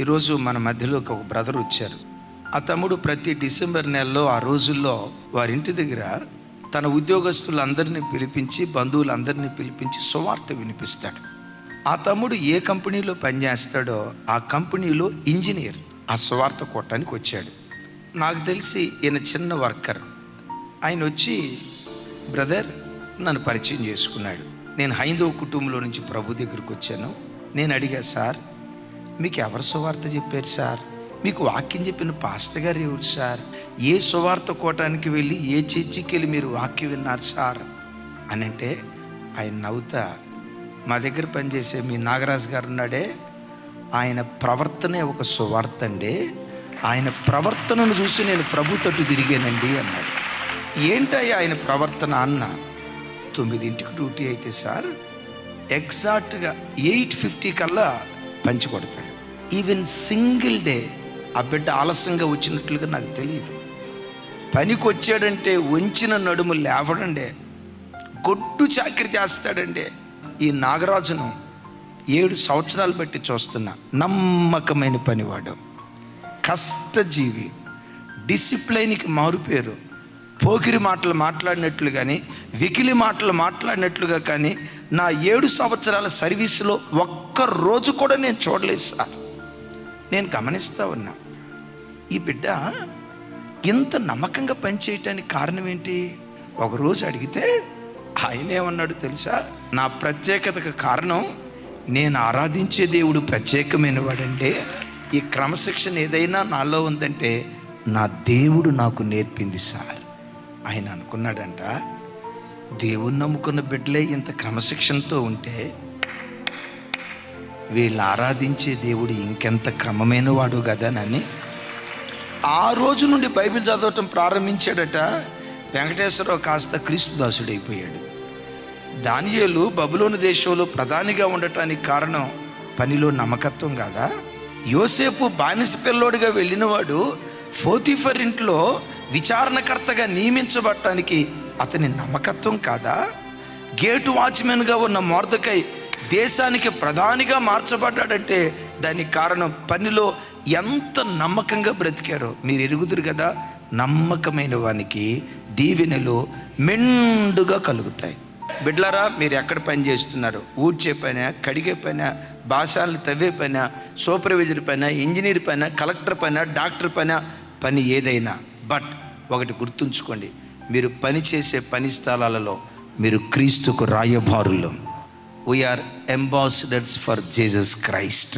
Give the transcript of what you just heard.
ఈరోజు మన మధ్యలోకి ఒక బ్రదర్ వచ్చారు. ఆ తమ్ముడు ప్రతి డిసెంబర్ నెలలో ఆ రోజుల్లో వారి ఇంటి దగ్గర తన ఉద్యోగస్తులందరినీ పిలిపించి, బంధువులందరినీ పిలిపించి సువార్త వినిపిస్తాడు. ఆ తమ్ముడు ఏ కంపెనీలో పనిచేస్తాడో ఆ కంపెనీలో ఇంజనీర్ ఆ సువార్త కొట్టడానికి వచ్చాడు. నాకు తెలిసి ఈయన చిన్న వర్కర్. ఆయన వచ్చి, బ్రదర్ నన్ను పరిచయం చేసుకున్నాడు. నేను హైందవ కుటుంబంలో నుంచి ప్రభు దగ్గరికి వచ్చాను. నేను అడిగా, సార్ మీకు ఎవరు సువార్త చెప్పారు సార్? మీకు వాక్యం చెప్పిన పాస్టర్ గారు ఎవరు సార్? ఏ సువార్త కోటానికి వెళ్ళి ఏ చర్చికి వెళ్ళి మీరు వాక్యం విన్నారు సార్ అని అంటే, ఆయన నవ్వుతా, మా దగ్గర పనిచేసే మీ నాగరాజు గారు ఉన్నాడే, ఆయన ప్రవర్తనే ఒక సువార్త అండి. ఆయన ప్రవర్తనను చూసి నేను ప్రభు తట్టు తిరిగానండి అన్నాడు. ఏంటయ్యా ఆయన ప్రవర్తన అన్న? 9ంటికి డ్యూటీ అయితే సార్ ఎగ్జాక్ట్గా 8:50 కల్లా పంచి కొడతాడు. ఈవెన్ సింగిల్ డే ఆ బిడ్డ ఆలస్యంగా వచ్చినట్లుగా నాకు తెలియదు. పనికి వచ్చాడంటే వంచిన నడుము లేవడండే, గొడ్డు చాకరీ చేస్తాడండి. ఈ నాగరాజును 7 సంవత్సరాలు బట్టి చూస్తున్నా. నమ్మకమైన పనివాడు, కష్టజీవి, డిసిప్లైన్కి మారుపేరు. పోకిరి మాటలు మాట్లాడినట్లు కానీ, వికిలి మాటలు మాట్లాడినట్లుగా కానీ నా 7 సంవత్సరాల సర్వీసులో ఒక్క రోజు కూడా నేను చూడలేదు సార్. నేను గమనిస్తూ ఉన్నా, ఈ బిడ్డ ఇంత నమ్మకంగా పనిచేయటానికి కారణం ఏంటి? ఒకరోజు అడిగితే ఆయన ఏమన్నాడు తెలుసా? నా ప్రత్యేకతకు కారణం నేను ఆరాధించే దేవుడు ప్రత్యేకమైన వాడంటే, ఈ క్రమశిక్షణ ఏదైనా నాలో ఉందంటే నా దేవుడు నాకు నేర్పింది సార్. ఆయన అనుకున్నాడంట, దేవుణ్ణి నమ్ముకున్న బిడ్డలే ఇంత క్రమశిక్షణతో ఉంటే వీళ్ళు ఆరాధించే దేవుడు ఇంకెంత క్రమమైన వాడు కదానని ఆ రోజు నుండి బైబిల్ చదవటం ప్రారంభించాడట. వెంకటేశ్వరరావు కాస్త క్రీస్తుదాసుడైపోయాడు. దానియేలు బబులోను దేశంలో ప్రధానిగా ఉండటానికి కారణం పనిలో నమ్మకత్వం కాదా? యోసేపు బానిస పిల్లోడిగా వెళ్ళినవాడు పోతీఫర్ ఇంట్లో విచారణకర్తగా నియమించబడటానికి అతని నమ్మకత్వం కాదా? గేటు వాచ్మెన్గా ఉన్న మొర్దెకై దేశానికి ప్రధానిగా మార్చబడ్డాడంటే దానికి కారణం పనిలో ఎంత నమ్మకంగా బ్రతికారో మీరు ఎరుగుదురు కదా. నమ్మకమైన వానికి దీవెనలు మెండుగా కలుగుతాయి. బిడ్లారా, మీరు ఎక్కడ పని చేస్తున్నారు? ఊడ్చే పైన, కడిగే పైన, బాసాలను తవ్వే పైన, సూపర్వైజర్ పైన, ఇంజనీర్ పైన, కలెక్టర్ పైన, డాక్టర్ పైన, పని ఏదైనా. బట్ ఒకటి గుర్తుంచుకోండి, మీరు పని చేసే పని స్థలాలలో మీరు క్రీస్తుకు రాయబారులు. We're ambassadors for Jesus Christ.